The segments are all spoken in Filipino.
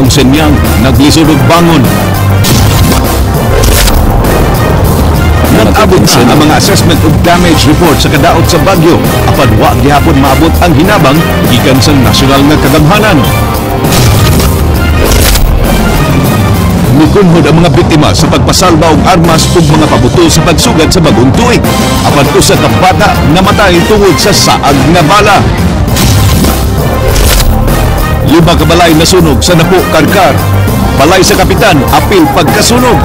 karong senyang naglisod og bangon. Nag-abot sa ang mga assessment of damage report sa kadaot sa bagyo apan wa gihapon maabot ang hinabang gikan sa nasyonal nga kagamhanan. Mikunhod ang mga biktima sa pagpasalba og armas ug mga pabuto sa pagsugad sa bagong tuig. Apan usa ka bata namatay tungod sa saag nga bala. 5 ka balay nasunog sa Napo, Karkar. Balay sa kapitan apil pagkasunog.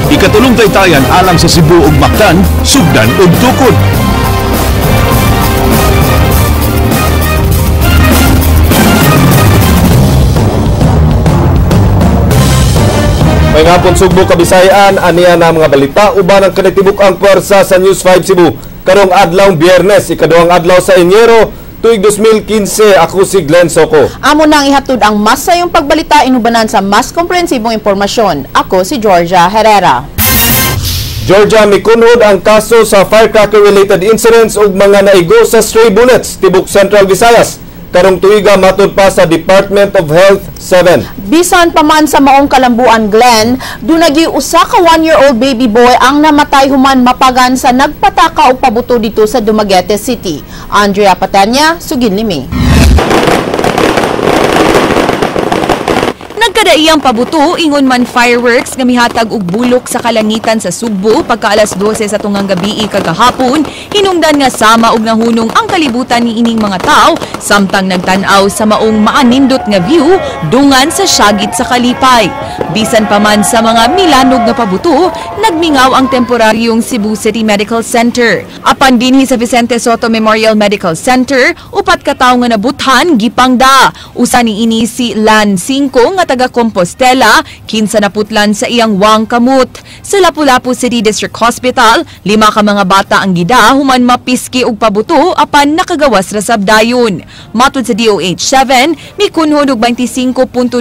Ikatulong taytayan alang sa Cebu ug Mactan, sugdan ug tukod. May ngapon Sugbo, Kabisayan, aniya na mga balita uban ang kanitibuk ang pwersa sa News 5 Cebu karong adlaw Biyernes, ikaduhang adlaw sa Enyero tuig 2015. Ako si Glenn Soco. Amo nang ihatod ang mas sayong pagbalita inubanan sa mas komprehensibong impormasyon. Ako si Georgia Herrera. Georgia, mikunhod ang kaso sa firecracker-related incidents ug mga naigo sa stray bullets tibuk Central Visayas. Karong tuiga matud pa sa Department of Health 7. Bisan pa man sa maong kalambuan, Glenn, dunagi usa ka 1-year-old baby boy ang namatay human mapagan sa nagpataka og pabuto dito sa Dumaguete City. Andrea Patanya, Sugin Limi. Nagkadaiyang pabuto, ingon man fireworks nga mihatag og bulok sa kalangitan sa Sugbo pagka alas 12 sa tungang gabi kagahapon, hinungdan nga sama og nahunong ang kalibutan ni ining mga tao samtang nagtan-aw sa maong maanindot nga view dungan sa Siagit sa Kalipay. Bisan pa man sa mga milanog nga pabuto, nagmingaw ang temporaryong Cebu City Medical Center. Apan dinhi sa Vicente Soto Memorial Medical Center, upat ka tawo nga nabuthan gipangda. Usa ni ini si Lan 5 nga taga Compostela, kinsa naputlan sa iyang wang kamot. Sa Lapu-Lapu City District Hospital, 5 ka mga bata ang gida human mapiski og pabuto apan nakagawas ra sab dayon. Matud sa DOH-7, mikunhod og 25.2%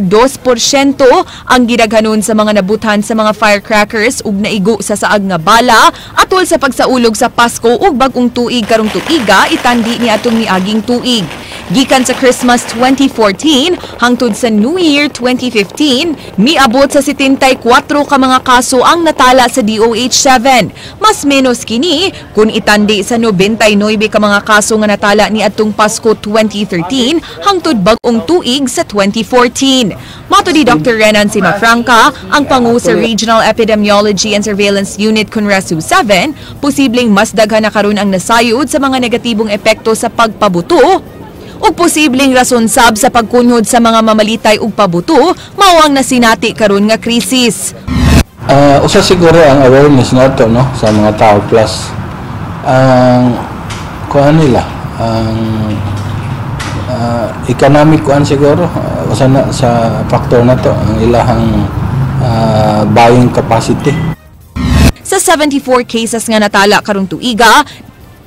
ang gidaghanon sa mga nabuthan sa mga firecrackers ug naigo sa saag nga bala atol sa pagsaulog sa Pasko ug bag-ong tuig karong tuiga itandi ni atong miaging tuig. Gikan sa Christmas 2014 hangtod sa New Year 2015, miabot sa 74 ka mga kaso ang natala sa DOH-7. Mas menos kini kung itandi sa 99 ka mga kaso nga natala ni atong Pasko 2013 hangtod bag-ong tuig sa 2014. Mato di Dr. Renan Simafranca, ang pangu sa Regional Epidemiology and Surveillance Unit Conresu 7, posibleng mas daghan na karon ang nasayod sa mga negatibong epekto sa pagpabuto ug posibleng rason sab sa pagkunhod sa mga mamalitay ug pabuto mao ang nasinati karon nga krisis. Usa siguro ang awareness nato no sa mga tao plus ang kuan nila ang economic kuan siguro usa na sa factor nato ang ilahang buying capacity. Sa 74 cases nga natala karong tuiga,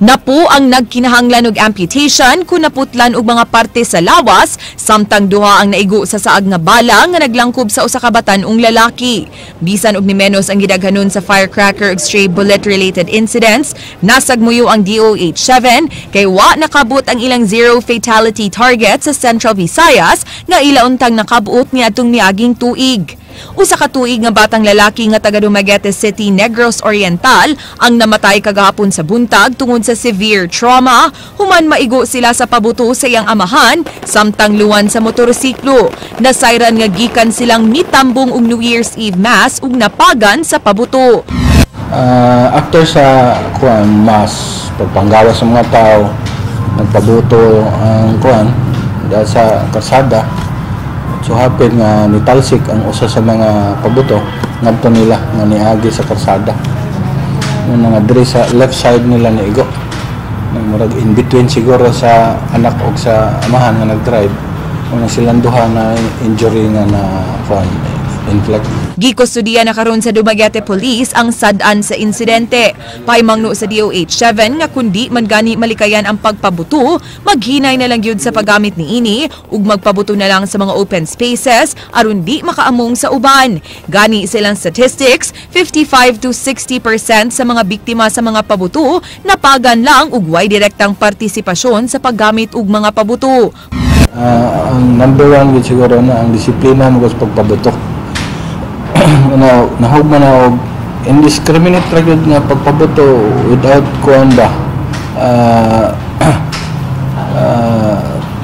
napo ang nagkinahanglan og amputation kung naputlan og mga parte sa lawas, samtang duha ang naigo sa saag nga bala nga naglangkob sa usa ka batan-ong lalaki. Bisan og ni menos ang gidaghanon sa firecracker ug stray bullet related incidents, nasagmuyo ang DOH-7 kay wa nakabot ang ilang zero fatality target sa Central Visayas nga ilauntang nakabuot niadtong miaging tuig. Usa ka tuig nga batang lalaki nga taga Dumaguete City, Negros Oriental ang namatay kagahapon sa buntag tungod sa severe trauma human maigo sila sa pabuto sa iyang amahan samtang luwan sa motorsiklo. Nasayran nga gikan silang mitambong og New Year's Eve Mass ug napagan sa pabuto. After sa kuan mass pagpanggawas sa mga tao, nagpabuto ang kuan dahil sa karsada. So happen nga nitalsik ang usa sa mga pabuto ngadto nila nga niagi sa karsada. Nga diri sa left side nila niigo. Murag in between siguro sa anak og sa amahan nga nagdrive. Una silang duha na injury nga na inflict. Gikustudiya na karon sa Dumaguete Police ang sad-an sa insidente. Paimangno sa DOH-7 nga kundi man gani malikayan ang pagpabuto, maghinay na lang gyud sa paggamit ni ini ug magpabuto na lang sa mga open spaces aron di makaamong sa uban. Gani silang statistics, 55 to 60% sa mga biktima sa mga pabuto napagan lang ug way direktang partisipasyon sa paggamit og mga pabuto. Ang number one gid siguro na ang disiplina mo sa pagpabuto. Nahugman na og indiscriminate ra gyud nga pagpabuto without kuan ba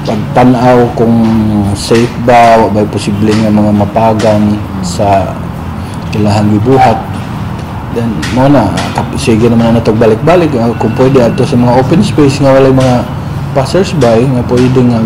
pagtanaw kung safe ba wa bay posible nga mga mapagan sa ilahang gibuhat. Then mo na sige naman na balik-balik kung pwede ato sa mga open space nga walay mga passers-by nga pwede nga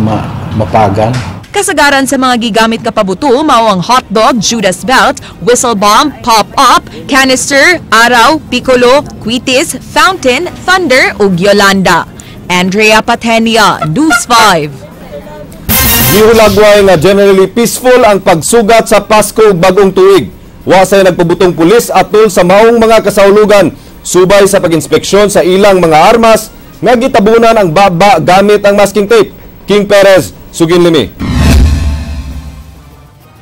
mapagan. Kasagaran sa mga gigamit kapabuto mao ang hotdog, Judas belt, whistle bomb, pop-up, canister, araw, piccolo, quitis, fountain, thunder ug Yolanda. Andrea Patenia, News 5. Gihulagway nga generally peaceful ang pagsugat sa Pasko ug bagong tuig. Wasay nagpabutong pulis atol sa maong mga kasahulugan subay sa pag-inspeksyon sa ilang mga armas nga gitabunan ang baba gamit ang masking tape. King Perez, Sugin Limi.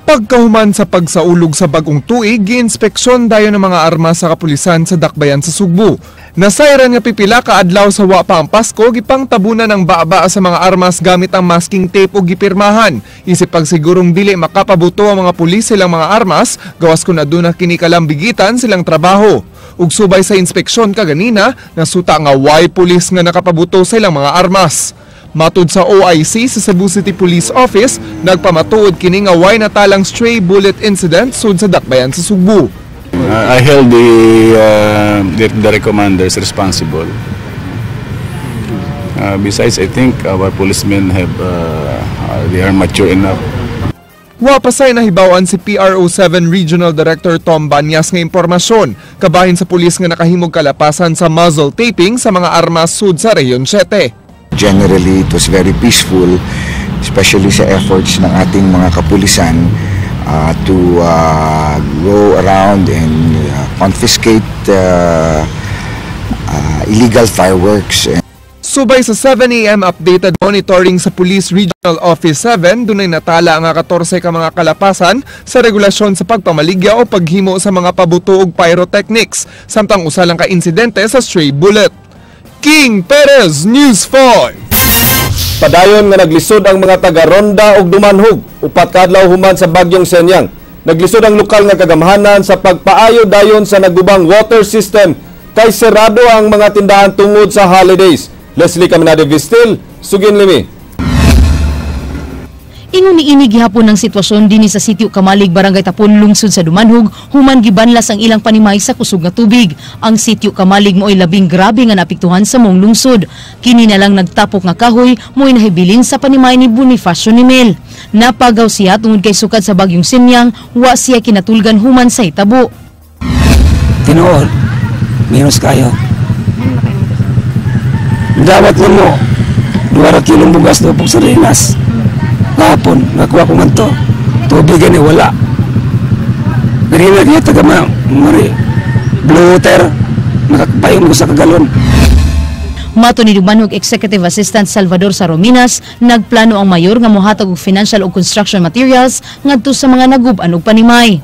Pagkahuman sa pagsaulog sa bagong tuig, gi-inspeksyon dayon ng mga armas sa kapulisan sa Dakbayan sa Sugbo. Nasayran nga pipila ka adlaw sa wa pa ang Pasko, gipang tabunan ng baba sa mga armas gamit ang masking tape o gipirmahan. Isip pagsigurong dili makapabuto ang mga pulis silang mga armas, gawas kung aduna kini kalambigitan silang trabaho. Ug subay sa inspeksyon kaganina, nasuta nga why pulis nga nakapabuto sa ilang mga armas. Matud sa OIC sa Cebu City Police Office, nagpamatuod kini nga way natalang stray bullet incident sud sa Dakbayan sa Sugbo. I held the commanders responsible. Besides, I think our policemen have they are mature enough. Wa pasay nahibawan si PRO7 Regional Director Tom Banyas nga impormasyon kabahin sa pulis nga nakahimog kalapasan sa muzzle taping sa mga armas sud sa Rehiyon 7. Generally, it was very peaceful, especially sa efforts ng ating mga kapulisan to go around and confiscate illegal fireworks. Subay sa 7 AM updated monitoring sa Police Regional Office 7, dunay natala nga 14 ka mga kalapasan sa regulasyon sa pagpamaligya o paghimo sa mga pabuto ug pyrotechnics, samtang usa lang ka insidente sa stray bullet. King Perez, News 5. Padayon nga naglisod ang mga taga-Ronda ug Dumanhog upat ka adlaw human sa bagyong Senyang. Naglisod ang lokal nga kagamhanan sa pagpaayo dayon sa nagubang water system kay serado ang mga tindahan tungod sa holidays. Leslie Caminade Vistil, Sugin Limi. Ingon niini gihapon ang sitwasyon dinhi sa sitio Kamalig, Barangay Tapon, lungsod sa Dumanhog, human gibanlas ang ilang panimay sa kusog nga tubig. Ang sitio Kamalig mo'y labing grabe nga naapektuhan sa mong lungsod. Kini na lang nagtapok nga kahoy mo'y nahibilin sa panimay ni Bonifacio Nimel. Napagaw siya tungod kay sukad sa bagyong Senyang, wa siya kinatulgan human sa hitabo. Tinuod, minus kayo. Dapat mo 2 kilong bugas do pag sarinas. Kahapon, nakuha ko man to. Tubig ni wala. Ganina kaya taga mari. Blue water. Nakakapayong mo sa kagalon. Mato ni Dumanhog Executive Assistant Salvador Sarominas, nagplano ang mayor nga mohatag og financial ug construction materials ngadto sa mga nagub-an og panimay.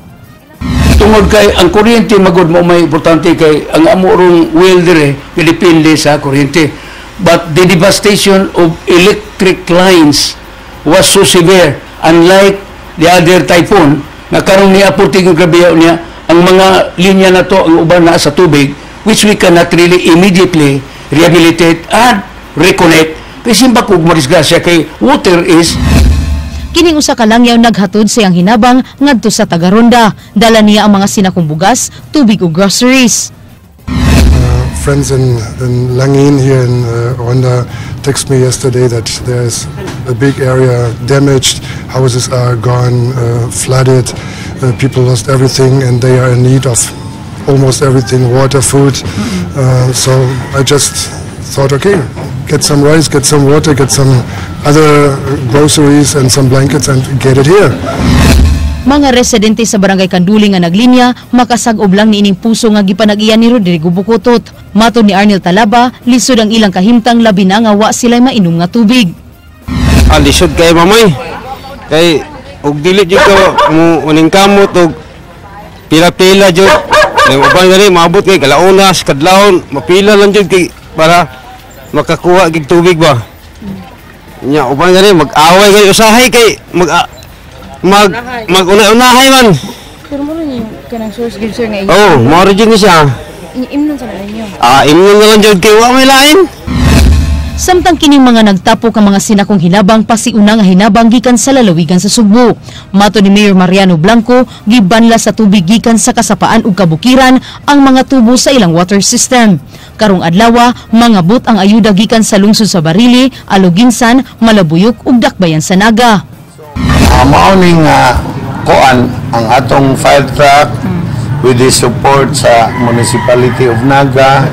Tungod kay ang kuryente magud mo may importante kay ang amorong well dire depende sa kuryente. But the devastation of electric lines was so severe, unlike the other typhoon na karong niaporting yung grabe niya ang mga linya na to ang uban na sa tubig, which we cannot really immediately rehabilitate and reconnect kasi bakug madisgrasya kay water is. Kining usa ka langyaw naghatod siyang hinabang ngadto sa Taga-Ronda. Dala niya ang mga sinakong bugas, tubig ug groceries. Friends in Langin here in Ronda text me yesterday that there's a big area damaged, houses are gone, flooded, people lost everything and they are in need of almost everything, water, food. So I just thought, okay, get some rice, get some water, get some other groceries and some blankets and get it here. Mga residente sa Barangay Kanduli nga naglinya, makasagob lang niining puso nga gipanag-iya ni Rodrigo Bukutot. Mato ni Arnel Talaba, lisod ang ilang kahimtang labi na nga wa sila'y mainom nga tubig. Lisod kay mamay, kay og dili jud ko mo uning kamot og pila-pila jud. Yung uban gani maabot kay kalaunas, kadlawon, mapila lang jud kay para makakuha gig tubig ba. Nya uban gani mag-away kay usahay kay mag-una-unahay man. Pero mo rin yung kanang source give sir nga Oh, mo rin siya. imnon sa ninyo. Imnon na lang jud kay wa may lain. Samtang kining mga nagtapo ka mga sinakong hinabang pasiuna nga hinabang gikan sa lalawigan sa Sugbo. Mato ni Mayor Mariano Blanco, gibanla sa tubig gikan sa kasapaan ug kabukiran ang mga tubo sa ilang water system. Karong adlaw, mangabot ang ayuda gikan sa lungsod sa Barili, Aluginsan, Malabuyok ug Dakbayan sa Naga. Mauning kuan ang atong fire truck with the support sa Municipality of Naga,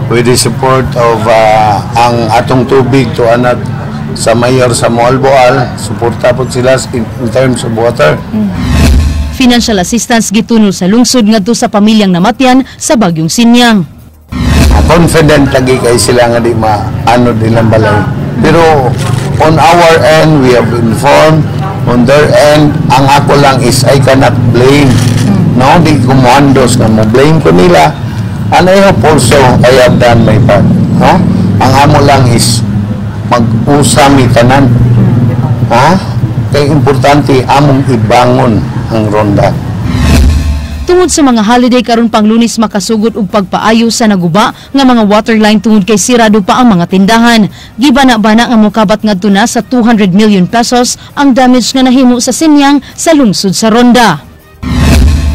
with the support of ang atong tubig to anad sa mayor sa Moalboal, suporta po sila in terms of water. Financial assistance gitunol sa lungsod ngadto sa pamilyang namatyan sa bagyong Sinyang. Confident lagi kay sila nga di maano nilang balay. Pero on our end, we have informed. On their end, ang ako lang is I cannot blame. No, di ko mohandos nga mo blame ko nila. And I hope also I have done my part. No? Ang amo lang is mag-usami tanan. Ha? Kaya importante among ibangon ang ronda. Tungod sa mga holiday karon pang Lunes makasugod og pagpaayo sa naguba nga mga waterline tungod kay sirado pa ang mga tindahan. Gibana-bana nga mokabat ngadto na sa 200 million pesos ang damage nga nahimo sa Sinyang sa lungsod sa Ronda.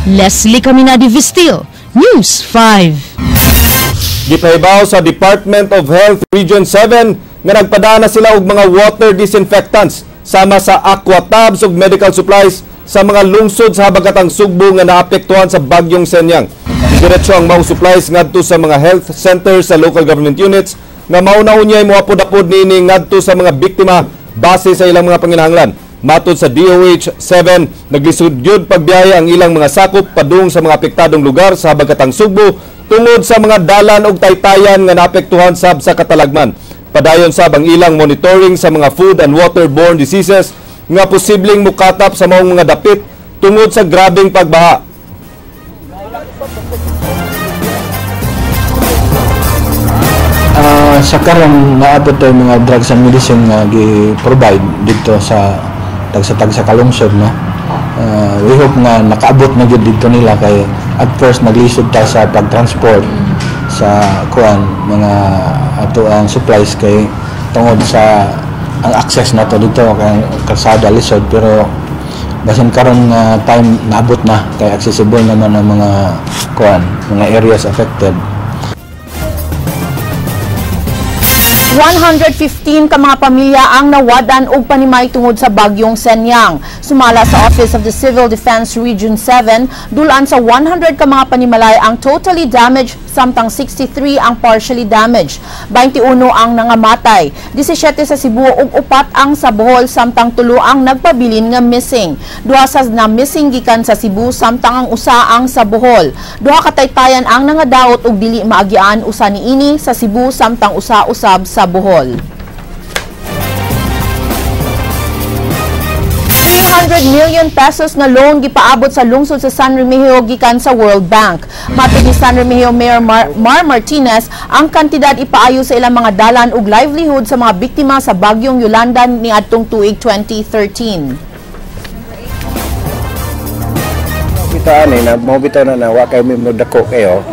Leslie Caminadi Vistil, News 5. Gipahibaw sa Department of Health Region 7 nga nagpadana sila og mga water disinfectants sama sa aqua tabs ug medical supplies sa mga lungsod sa habagatang Sugbo nga naapektuhan sa bagyong Senyang. Diretso ang maong supplies ngadto sa mga health centers sa local government units nga mauna-unyay moapod-apod niini ngadto sa mga biktima base sa ilang mga panginahanglan. Matod sa DOH 7, naglisod gyud pagbiyahe ang ilang mga sakop padung sa mga apektadong lugar sa habagatang Sugbo tungod sa mga dalan og taytayan nga naapektuhan sab sa katalagman. Padayon sab ang ilang monitoring sa mga food and waterborne diseases nga posibleng mukatap sa maong mga dapit tungod sa grabeng pagbaha. Sa karon naabot tayo mga drugs and medicine nga gi-provide dito sa tagsa kalungsod, no. We hope nga nakaabot na gyud dito nila kay at first naglisod ta sa pagtransport sa mga ato ang supplies kay tungod sa ang access na to dito kay kalsada lisod, pero basin karon time naabot na kay accessible naman ang mga areas affected. 115 ka mga pamilya ang nawadan og panimay tungod sa bagyong Senyang. Sumala sa Office of the Civil Defense Region 7, dulan sa 100 ka mga panimalay ang totally damaged, samtang 63 ang partially damaged. 21 ang nangamatay, 17 sa Cebu ug 4 ang sa Bohol, samtang 3 ang nagpabilin nga missing. 2 sa na missing gikan sa Cebu, samtang ang usa ang sa Bohol. 2 kataytayan ang nangadaot ug dili maagian usa niini sa Cebu, samtang usa usab sa Bohol. 300 million pesos nga loan gipaabot sa lungsod sa San Remigio gikan sa World Bank. Matod ni San Remigio Mayor Mar Martinez, ang kantidad ipaayo sa ilang mga dalan ug livelihood sa mga biktima sa bagyong Yolanda niadtong tuig 2013. Kita na mo bitaw na wa kay mo dako kayo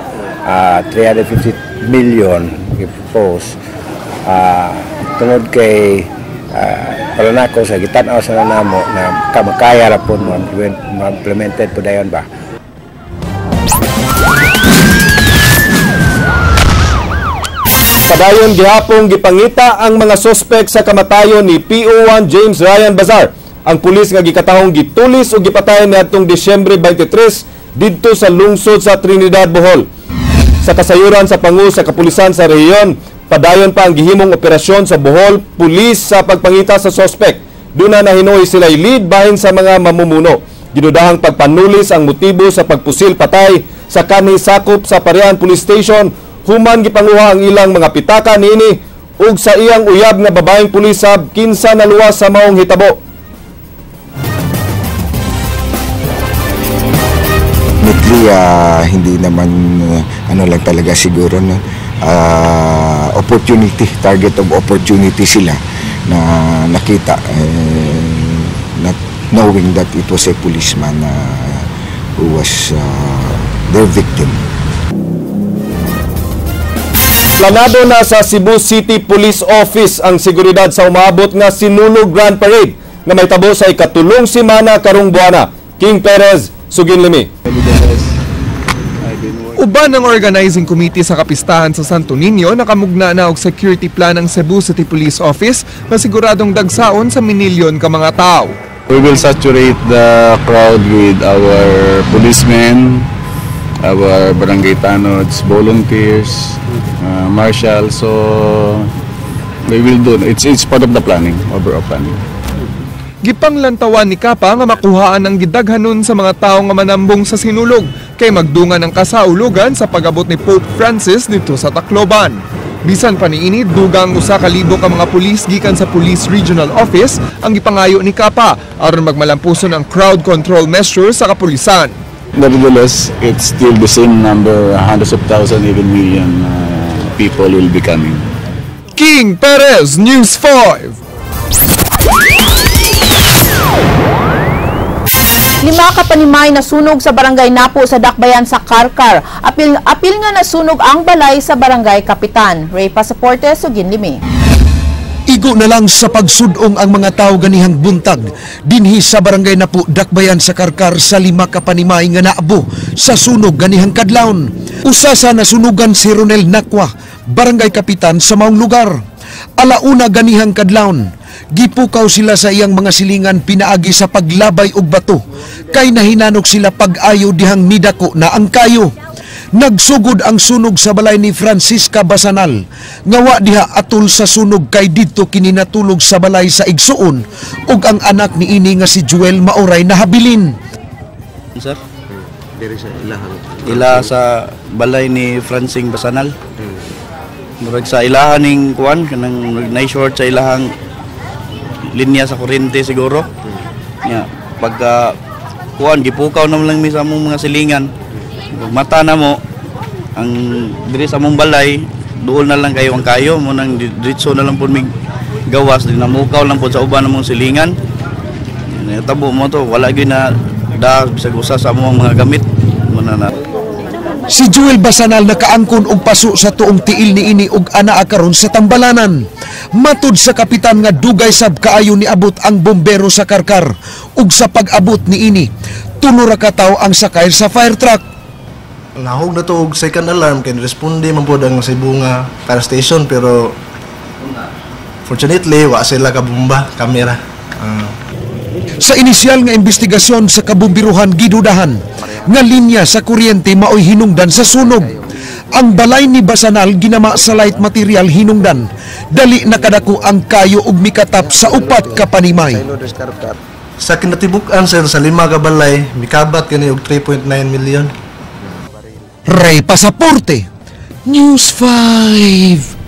350 million i-propose tungod kay para nako sa gitan-aw sa namo na kamakaya ra pud mo implemented po dayon ba. Padayon gihapon gipangita ang mga sospek sa kamatayon ni PO1 James Ryan Bazar. Ang pulis nga gikatahong gitulis o gipatayon niadtong Disyembre 23 didto sa lungsod sa Trinidad, Bohol. Sa kasayuran sa pangu sa kapulisan sa rehiyon, padayon pa ang gihimong operasyon sa Bohol pulis sa pagpangita sa sospek. Doon na nahinuoy sila lead bahin sa mga mamumuno. Ginudahang pagpanulis ang motibo sa pagpusil patay sa kanhi sakop sa Parian Police Station. Human gipanguha ang ilang mga pitaka niini ug sa iyang uyab nga babaeng pulis sab kinsa naluwas sa maong hitabo. Hindi naman ano lang talaga siguro, no? Opportunity, target of opportunity sila na nakita, not knowing that it was a policeman who was their victim. Planado na sa Cebu City Police Office ang seguridad sa umabot nga Sinulog Grand Parade na may tabo sa ikatulong simana karong buwana. King Perez, Sugin Limi. Uban ng organizing committee sa kapistahan sa Santo Niño nakamugna na og security plan ng Cebu City Police Office na siguradong dagsaon sa minilyon ka mga tao. We will saturate the crowd with our policemen, our barangay tanods, volunteers, marshals. So we will do. It's part of the planning, overall planning. Gipanglantawan ni Kapa nga makuhaan ang gidaghanon sa mga tao nga manambong sa sinulog kay magdungan ang kasaulugan sa pag-abot ni Pope Francis dito sa Tacloban. Bisan pa niini, dugang 1,000 ka mga pulis gikan sa Police Regional Office ang gipangayo ni Kapa aron magmalampuson ang crowd control measures sa kapulisan. Nevertheless, it's still the same number, hundreds of thousands, even million people will be coming. King Perez, News 5. 5 ka panimay na sunog sa barangay Napo sa Dakbayan sa Karkar. Apil nga nasunog ang balay sa barangay Kapitan. Ray Pasaporte, Sugin Limi. Igo na lang sa pagsudong ang mga tao ganihang buntag dinhi sa barangay Napo Dakbayan sa Karkar sa 5 ka panimay nga naabo sa sunog ganihang kadlawon. Usa sa nasunugan si Ronel Nakwa, barangay Kapitan sa maong lugar. Alauna ganihang kadlawon. Gipukaw sila sa iyang mga silingan pinaagi sa paglabay og bato kay nahinanok sila pag-ayo dihang nidako na ang kayo. Nagsugod ang sunog sa balay ni Francisca Basanal nga wa diha atol sa sunog kay didto kini natulog sa balay sa igsuon ug ang anak ni ini nga si Joel maoray nahabilin. Sir, diri sa ila sa balay ni Francing Basanal. Murag sa ilahan ning kuan kanang na-short sa ilahang linya sa kuryente siguro. Ya, pagka kuan gipukaw naman lang mi sa among mga silingan. Mata na mo ang diri sa among balay, duol na lang kayo ang kayo mo nang diretso na lang pud mig gawas din namukaw lang pud sa uban namong silingan. Tabo mo to wala gyud na da bisag usa sa among mga gamit mo na. Si Joel Basanal nakaangkon og paso sa tuong tiil ni ini og anaa karon sa tambalanan. Matud sa kapitan nga dugay sab kaayo ni abot ang bombero sa Karkar ug sa pag-abot ni ini tulo ra ka tawo ang sakay sa fire truck. Nahog na to og second alarm kay responde man pod ang Cebu nga fire station pero fortunately wa sila ka bomba kamera. Sa inisyal nga investigasyon sa kabumbiruhan gidudahan nga linya sa kuryente maoy hinungdan sa sunog. Ang balay ni Basanal ginama sa light material hinungdan. Dali nakadako ang kayo ug mikatap sa 4 ka panimay. Sa kinatibuk-an sir sa 5 ka balay mikabat kani og 3.9 million. Ray Pasaporte, News 5.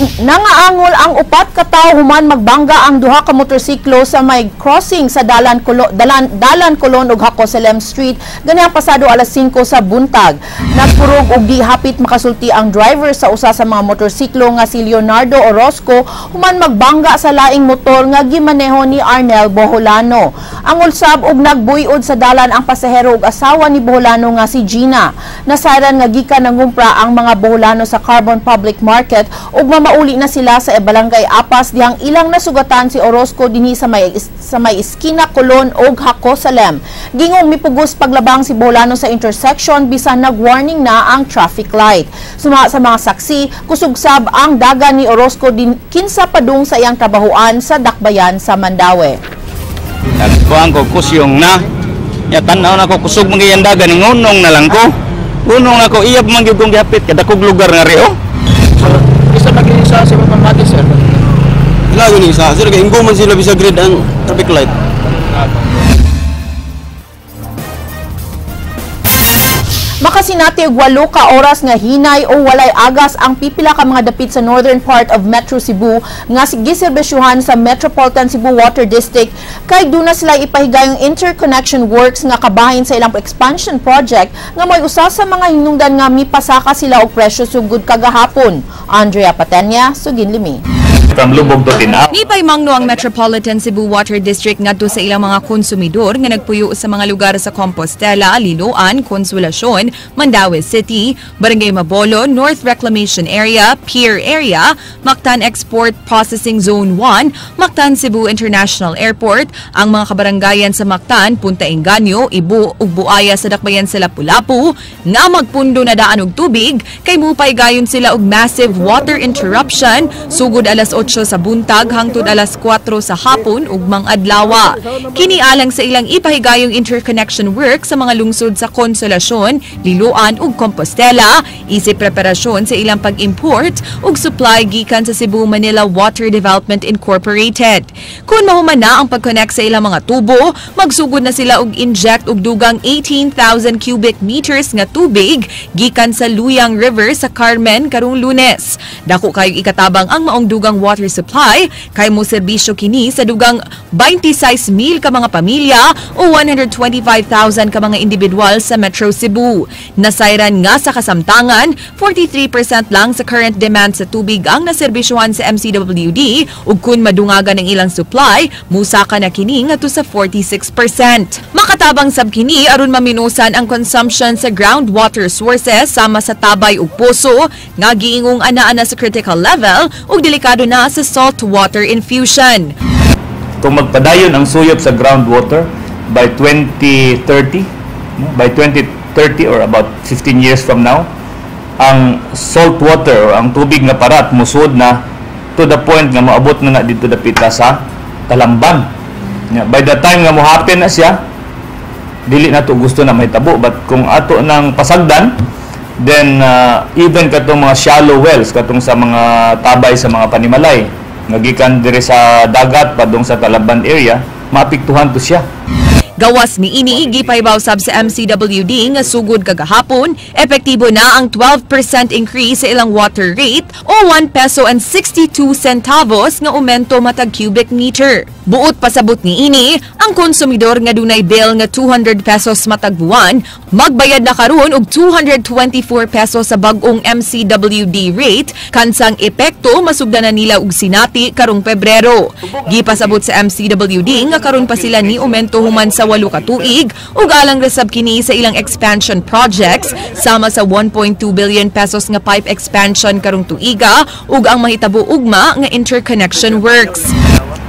Nangaangol ang 4 ka tawo human magbangga ang 2 ka motorsiklo sa may crossing sa Dalan Colon ug Hacoselem Street ganihang pasado alas 5 sa buntag. Nagpurog og di hapit makasulti ang driver sa usa sa mga motorsiklo nga si Leonardo Orozco human magbangga sa laing motor nga gimaneho ni Arnel Boholano. Ang ulsab og nagbuyod sa dalan ang pasahero ug asawa ni Boholano nga si Gina. Nasaran nga gikan nangumpra ang mga Boholano sa Carbon Public Market ug mauli na sila sa Barangay Apas dihang ilang nasugatan si Orozco dinhi sa may iskina Colon ug Hacoselem. Gingong mipugos paglabang si Boholano sa intersection bisan nag-warning na ang traffic light. Suma sa mga saksi, kusugsab ang daga ni Orozco din kinsa padung sa iyang trabahoan sa Dakbayan sa Mandaue. Nagkuhan ko kusyong na. Ya tanaw na ko kusog mga iyang daga ningunong na lang ko. Unong na ko iyab man gyud kong gihapit kada kog lugar nga rio. Isa lagi sa pamati sir. Lagi ni sa sir kay man sila bisa grid ang traffic light. Makasinati og 8 ka oras nga hinay o walay agas ang pipila ka mga dapit sa northern part of Metro Cebu nga giserbisyuhan sa Metropolitan Cebu Water District kay duna sila ipahigayong interconnection works nga kabahin sa ilang expansion project nga may usa sa mga hinungdan nga mipasaka sila og presyo sugod kagahapon. Andrea Patenya, Sugin Limi. from Lubog to Tinao. Nipay mangno ang Metropolitan Cebu Water District ngadto sa ilang mga konsumidor nga nagpuyo sa mga lugar sa Compostela, Liloan, Consolacion, Mandaue City, Barangay Mabolo, North Reclamation Area, Pier Area, Mactan Export Processing Zone 1, Mactan Cebu International Airport, ang mga kabarangayan sa Mactan, Punta Enganyo, Ibu ug Buaya sa dakbayan sa Lapu-Lapu nga magpundo na daan og tubig kay mupay gayon sila og massive water interruption sugod alas 8 sa buntag hangtod alas 4 sa hapon ug mang-adlaw. Kini alang sa ilang ipahigayong interconnection work sa mga lungsod sa Consolacion, Liloan ug Compostela, isip preparasyon sa ilang pag-import ug supply gikan sa Cebu Manila Water Development Incorporated. Kung mahuman na ang pag-connect sa ilang mga tubo, magsugod na sila og inject og dugang 18,000 cubic meters nga tubig gikan sa Luyang River sa Carmen karong Lunes. Dako kayong ikatabang ang maong dugang water supply kay mo serbisyo kini sa dugang 26,000 ka mga pamilya o 125,000 ka mga individual sa Metro Cebu. Nasayran nga sa kasamtangan, 43% lang sa current demand sa tubig ang naserbisyohan sa MCWD ug kun madungagan ang ilang supply, musaka na kini ngadto sa 46%. Makatabang sab kini aron maminusan ang consumption sa groundwater sources sama sa tabay ug poso nga giingong ana-ana sa critical level ug delikado na sa saltwater infusion. Kung magpadayon ang suyop sa groundwater by 2030, by 2030 or about 15 years from now, ang saltwater or ang tubig nga parat musud na to the point nga maabot na dito dapita sa Talamban. By the time nga mohapin na siya, dili na to gusto na mahitabo, but kung ato nang pasagdan, then even katong mga shallow wells katong sa mga tabay sa mga panimalay nagikan dire sa dagat padung sa Talamban area, maapektuhan to siya. Gawas ni ini gipaybaw sab sa MCWD nga sugod kagahapon, epektibo na ang 12% increase sa ilang water rate o 1 peso and 62 centavos nga aumento matag cubic meter. Buot pasabot ni ini, ang konsumidor nga dunay bill nga 200 pesos matag buwan, magbayad na karon og 224 pesos sa bag-ong MCWD rate kansang epekto masugdan na nila og sinati karong Pebrero. Gipasabot sa MCWD nga karon pa sila ni aumento human sa 8 ka tuig ug alang resab kini sa ilang expansion projects sama sa 1.2 billion pesos nga pipe expansion karong tuiga ug ang mahitabo ugma nga interconnection works.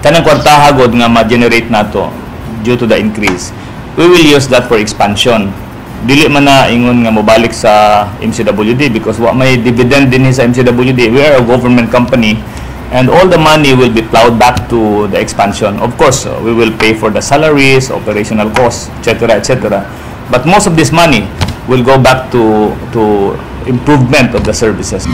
Kanang kwartaha god nga ma-generate nato due to the increase, we will use that for expansion. Dili man na ingon nga mobalik sa MCWD because wa may dividend din sa MCWD. We are a government company and all the money will be plowed back to the expansion. Of course, we will pay for the salaries, operational costs, etc., etc. But most of this money will go back to improvement of the services.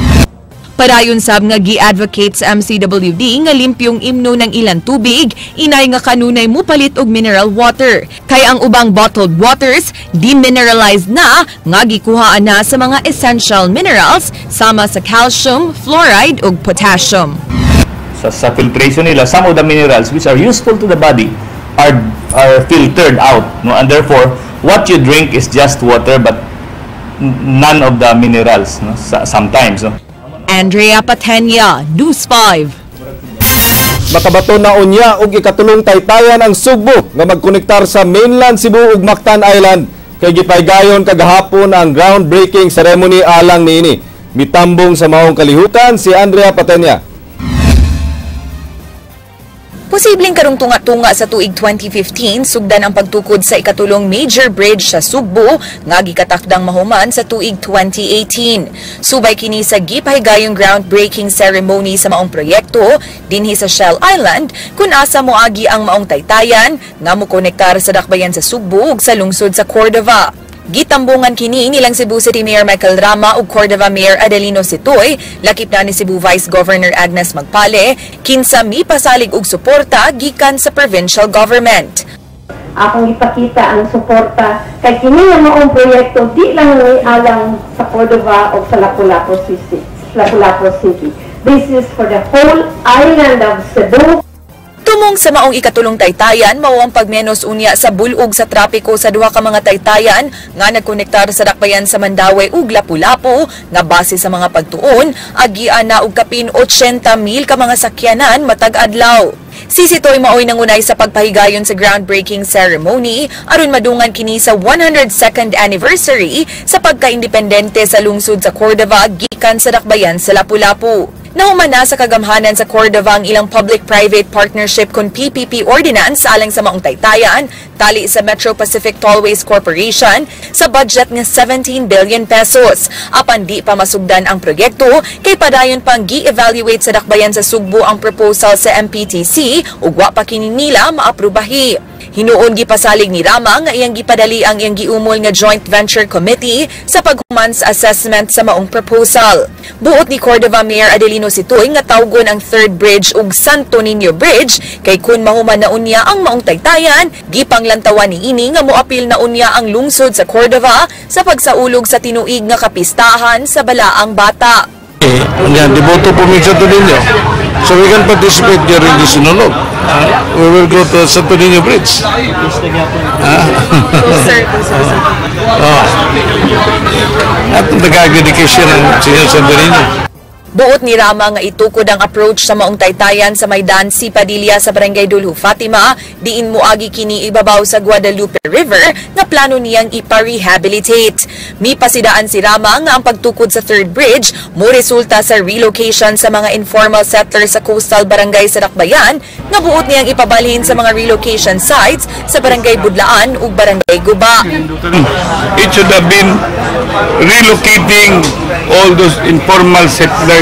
Padayon sab nga gi-advocate sa MCWD nga limpyong imno ng ilang tubig, inay nga kanunay mupalit og mineral water. Kay ang ubang bottled waters demineralized na nga gikuhaan na sa mga essential minerals sama sa calcium, fluoride ug potassium. Sa filtration nila, some of the minerals which are useful to the body are filtered out, no? And therefore what you drink is just water but none of the minerals, no? Sometimes, no? Andrea Patenya, News 5. Makabato na unya og ikatulong taytayan ang Sugbo nga magkonektar sa mainland Cebu ug Mactan Island kay gipaygayon kagahapon ang groundbreaking ceremony alang niini. Mitambong sa maong kalihukan si Andrea Patenya. Posibleng karong tunga-tunga sa tuig 2015 sugdan ang pagtukod sa ikatulong major bridge sa Sugbo nga gikatakdang mahuman sa tuig 2018. Subay kini sa gipahigayong groundbreaking ceremony sa maong proyekto dinhi sa Shell Island kun asa moagi ang maong taytayan nga mokonektar sa dakbayan sa Sugbo ug sa lungsod sa Cordova. Gitambungan kini nilang Cebu City Mayor Michael Rama ug Cordova Mayor Adelino Sitoy, lakip na ni Cebu Vice Governor Agnes Magpale, kinsa mipasalig og suporta gikan sa provincial government. Akong ipakita ang suporta kay kini nga maong proyekto di lang ni alang sa Cordova o sa Lapu-Lapu City. This is for the whole island of Cebu. Tumong sa maong ikatulong taytayan, mao ang pagmenos unya sa bulog sa trapiko sa duha ka mga taytayan nga nagkonektar sa dakbayan sa Mandaue ug Lapu-Lapu nga base sa mga pagtuon, agian na og kapin 80,000 ka mga sakyanan matag adlaw. Si Sitoy maoy nangunay sa pagpahigayon sa groundbreaking ceremony aron madungan kini sa 102nd anniversary sa pagkaindependente sa lungsod sa Cordova gikan sa dakbayan sa Lapu-Lapu. Nahuman na sa kagamhanan sa Cordova ang ilang public-private partnership kon PPP ordinance alang sa maong taytayan tali sa Metro Pacific Tollways Corporation sa budget nga 17 billion pesos. Apan di pa masugdan ang proyekto kay padayon pang gi-evaluate sa dakbayan sa Sugbo ang proposal sa MPTC ug wa pa kini nila maaprubahi. Hinuon gipasalig ni Rama nga iyang gipadali ang iyang giumol nga Joint Venture Committee sa paghuman sa assessment sa maong proposal. Buot ni Cordova Mayor Adelino Sitoy nga tawgon ang third bridge ug Santo Niño Bridge kay kun mahuman na unya ang maong taytayan, gipanglantawan ni ini nga moapil na unya ang lungsod sa Cordova sa pagsaulog sa tinuig nga kapistahan sa Balaang Bata. Yan, deboto po mi Santo Niño. So we can participate during the Sinulog. We will go to Santo Niño Bridge. At nag-dedication ang Senyor Santo Niño. Buot ni Rama nga itukod ang approach sa maong taytayan sa Maydan si Padilla sa Barangay Dulhu Fatima, diin moagi kini ibabaw sa Guadalupe River nga plano niyang ipa-rehabilitate. Mipasidaan si Rama nga ang pagtukod sa third bridge mo resulta sa relocation sa mga informal settlers sa coastal barangay sa Dakbayan nga buot niyang ipabalhin sa mga relocation sites sa Barangay Budlaan ug Barangay Guba. It should have been relocating all those informal settlers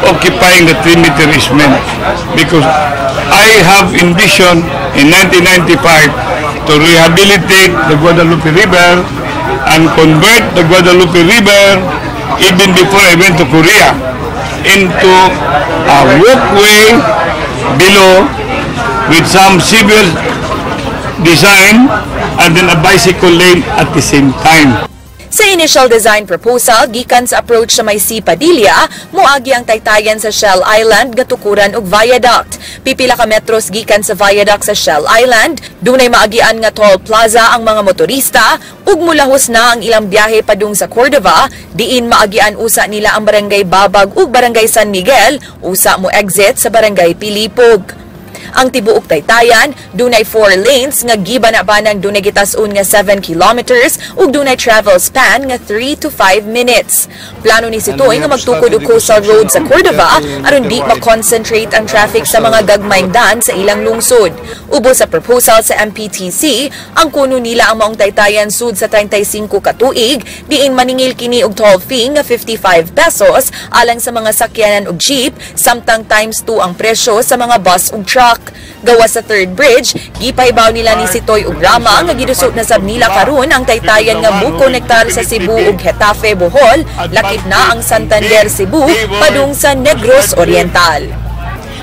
occupying the Trinity Richmond, because I have envisioned in 1995 to rehabilitate the Guadalupe River and convert the Guadalupe River, even before I went to Korea, into a walkway below with some civil design and then a bicycle lane at the same time. Sa initial design proposal, gikan sa approach sa may si Padilla, muagi ang taytayan sa Shell Island nga tukuran og viaduct. Pipila ka metros gikan sa viaduct sa Shell Island, dunay maagian nga toll plaza ang mga motorista ug mulahos na ang ilang biyahe padung sa Cordova, diin maagian usa nila ang Barangay Babag ug Barangay San Miguel, usa mo exit sa Barangay Pilipog. Ang tibuok taytayan, dunay 4 lanes nga gibanabanang dunay gitas-on nga 7 kilometers ug dunay travel span nga 3 to 5 minutes. Plano ni Sitoy nga magtukod og coastal road sa Cordova aron di ma-concentrate ang traffic sa mga gagmayng daan sa ilang lungsod. Ubos sa proposal sa MPTC, ang kuno nila ang maong taytayan sud sa 35 ka tuig, diin maningil kini og toll fee nga 55 pesos alang sa mga sakyanan ug jeep, samtang times 2 ang presyo sa mga bus ug truck. Gawas sa third bridge, gipahibaw nila ni Sitoy ug Rama nga gidusot na sab nila karon ang taytayan nga mukonektar sa Cebu ug Getafe Bohol, lakip na ang Santander Cebu padung sa Negros Oriental.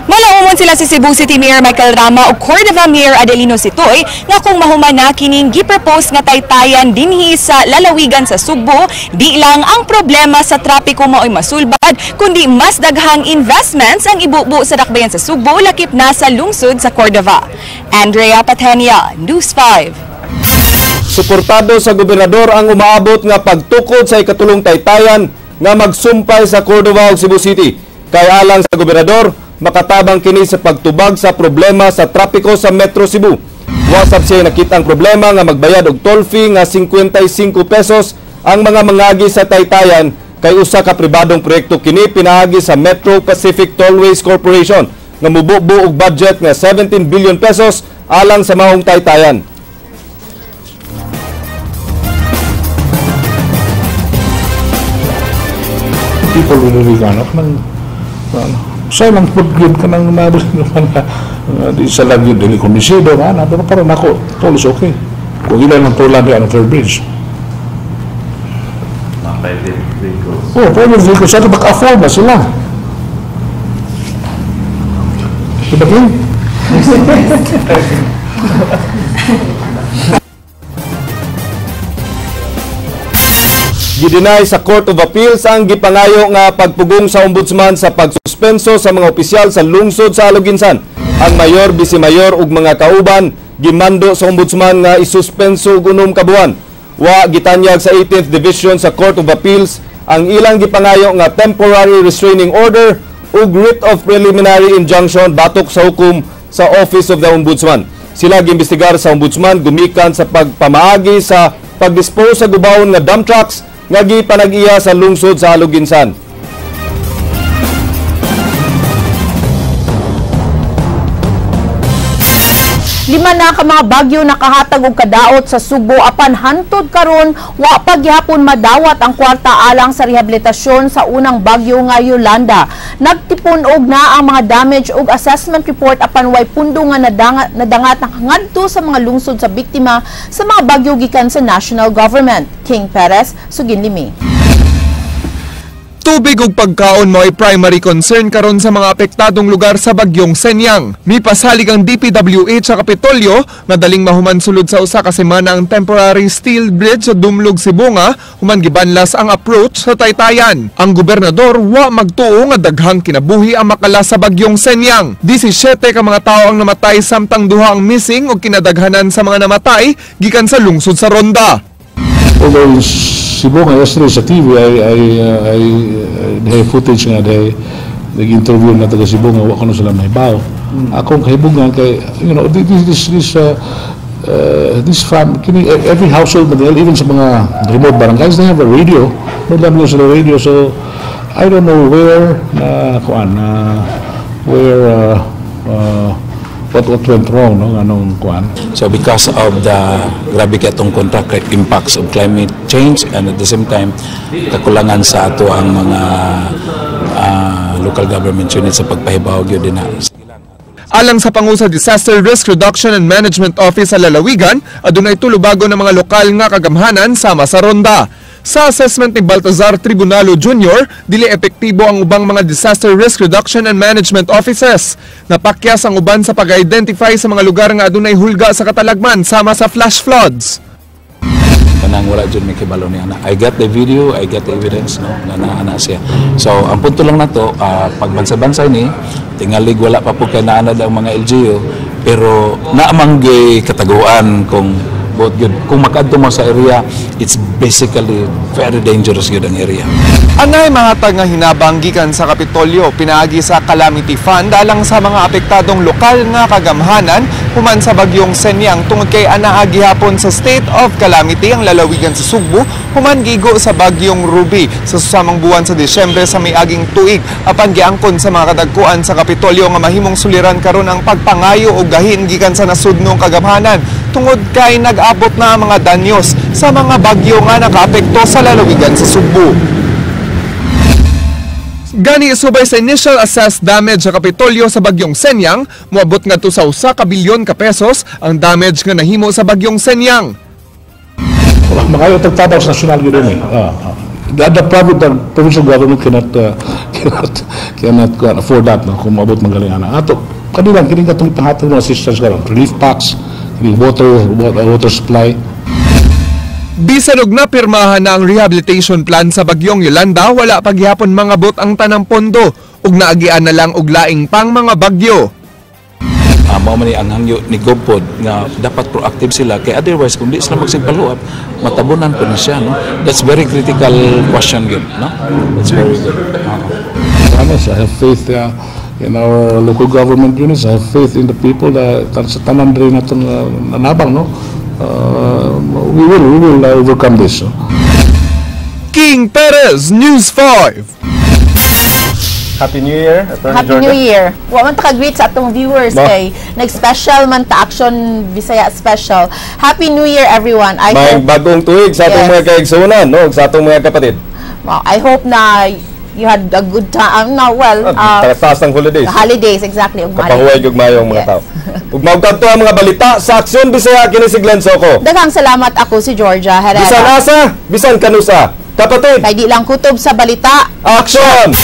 Malaumon sila si Cebu City Mayor Michael Rama ug Cordova Mayor Adelino Sitoy nga kung mahuman na kining gipropose nga taytayan dinhi sa lalawigan sa Sugbo, di lang ang problema sa trapiko maoy masulbad kundi mas daghang investments ang ibubu sa dakbayan sa Sugbo lakip na sa lungsod sa Cordova. Andrea Patenia, News 5. Suportado sa gobernador ang umaabot nga pagtukod sa ikatulong taytayan nga magsumpay sa Cordova ug Cebu City. Kay alang sa gobernador, makatabang kini sa pagtubag sa problema sa trapiko sa Metro Cebu. Wasab siya nakita ang problema nga magbayad og toll fee nga 55 pesos ang mga mangagi sa taytayan kay usa ka pribadong proyekto kini pinaagi sa Metro Pacific Tollways Corporation nga mubuo og budget nga 17 billion pesos alang sa maong taytayan. People will really ganap man. Saya lang po yun ka nang nabos naman di sa lagi din komisido na pero para nako tulos okay kung ilan ang tulan di ang third bridge private vehicles sa baka-afford na sila diba yun? Gidinay sa Court of Appeals ang gipangayo nga pagpugong sa ombudsman sa pagsuspenso sa mga opisyal sa lungsod sa Aluginsan. Ang mayor, bisi-mayor ug mga kauban gimando sa ombudsman nga isuspenso og 6 ka buwan. Wa gitanyag sa 18th Division sa Court of Appeals ang ilang gipangayo nga temporary restraining order ug writ of preliminary injunction batok sa hukom sa Office of the Ombudsman. Sila giimbestigar sa ombudsman gumikan sa pagpamaagi sa pagdispose sa gubawon nga dump trucks nga gipanag-iya sa lungsod sa Haluginsan. Lima na ka mga bagyo nakahatag og kadaot sa Subo apan hantod karon wa pa gihapon madawat ang kwarta alang sa rehabilitasyon sa unang bagyo nga Yolanda. Nagtipon og na ang mga damage og assessment report apan way pundo nga nadangat ngadto sa mga lungsod sa biktima sa mga bagyo gikan sa national government. King Perez, Suginlimi. Tubig ug pagkaon mo ay primary concern karon sa mga apektadong lugar sa bagyong Senyang. Mipasalig ang DPWH sa Kapitolyo, madaling mahuman sulod sa usa ka semana ang temporary steel bridge sa Dumlog, Sibunga, human gibanlas ang approach sa Taytayan. Ang gobernador wa magtuo nga daghang kinabuhi ang makala sa bagyong Senyang. 17 ka mga tawo ang namatay samtang duha ang missing ug kinadaghanan sa mga namatay gikan sa lungsod sa Ronda. Although Sibunga yesterday sa TV, they footage nga, nag-interview na taga Sibunga, wako na sila mahibaw. Akong kahibungan kay, you know, every household, even sa mga remote barangays, they have a radio. No lang sila radio, so I don't know what went wrong, no? Anong kuan? So because of the grabe katong contract impacts of climate change and at the same time kakulangan sa ato ang mga local government units sa pagpahibaw gyud dinha. Alang sa Pangusa Disaster Risk Reduction and Management Office sa Lalawigan, adunay tulubago ng mga lokal nga kagamhanan sama sa Ronda. Sa assessment ni Baltazar Tribunalo Jr., dili epektibo ang ubang mga Disaster Risk Reduction and Management Offices. Napakyas ang uban sa pag-identify sa mga lugar nga adunay hulga sa katalagman sama sa flash floods. Kanang wala dyan may kibalo niya na I got the video, I got the evidence, no, na naana siya. So ang punto lang na to, pagbansa-bansay ni tingalig wala pa po kay naanad ang mga LGU, pero naamanggi kataguan kung kung makadto mo sa area, it's basically very dangerous yun ang area. Anay mahatag nga hinabang gikan sa Kapitolyo, pinaagi sa Calamity Fund alang sa mga apektadong lokal nga kagamhanan human sa bagyong Senyang tungod kay anaa gihapon sa state of calamity ang lalawigan sa Sugbo human gigo sa bagyong Ruby sa susamang buwan sa Disyembre sa miaging tuig apan giangkon sa mga kadagkuan sa Kapitolyo nga mahimong suliran karon ang pagpangayo og gahin gikan sa nasudnong kagamhanan tungod kay nag-abot na ang mga danyos sa mga bagyo nga nakaapekto sa lalawigan sa Sugbo. Gani subay sa initial assessed damage sa Kapitolyo sa bagyong Senyang, moabot nga to sa 1 bilyon ka pesos ang damage nga nahimo sa bagyong Senyang. Mga tagtabaw sa national yun eh. The provincial government cannot afford that, no, kung maabot magalingan na. Ato, kanilang kining katong ipahatag ng assistance karon, relief packs, water supply. Bisan og napirmahan na ang rehabilitation plan sa bagyong Yolanda, wala paghihapon mangabot ang tanang pondo ug naagian na lang og laing pang mga bagyo. Mao man ang hangyo ni Gopod nga dapat proactive sila kay otherwise kung di sila magsig-follow up matabunan po na siya, no? That's very critical question yun, no? That's very good. I have faith in our local government units. I have faith in the people that sa tanan rin natin nanabang, no? We will overcome this. King Perez, News 5. Happy New Year, Attorney Happy Jordan. New Year. Wa man ta ka-greet sa atong viewers kay nag-special man ta Action Bisaya special. Happy New Year everyone. I May hope bagong tuig sa atong mga kaigsunan, no? Sa atong mga kapatid. I hope na you had a good time. Taas ng holidays. Holidays, exactly. Kapahuway yung mayong mga tao. Ug maugkanto ang mga balita sa Aksyon Bisaya kinisiglan Soko. Daghang salamat ako si Georgia Herrera. Bisan asa, bisan kanusa. Kapatid. Kay di lang kutob sa balita. Action!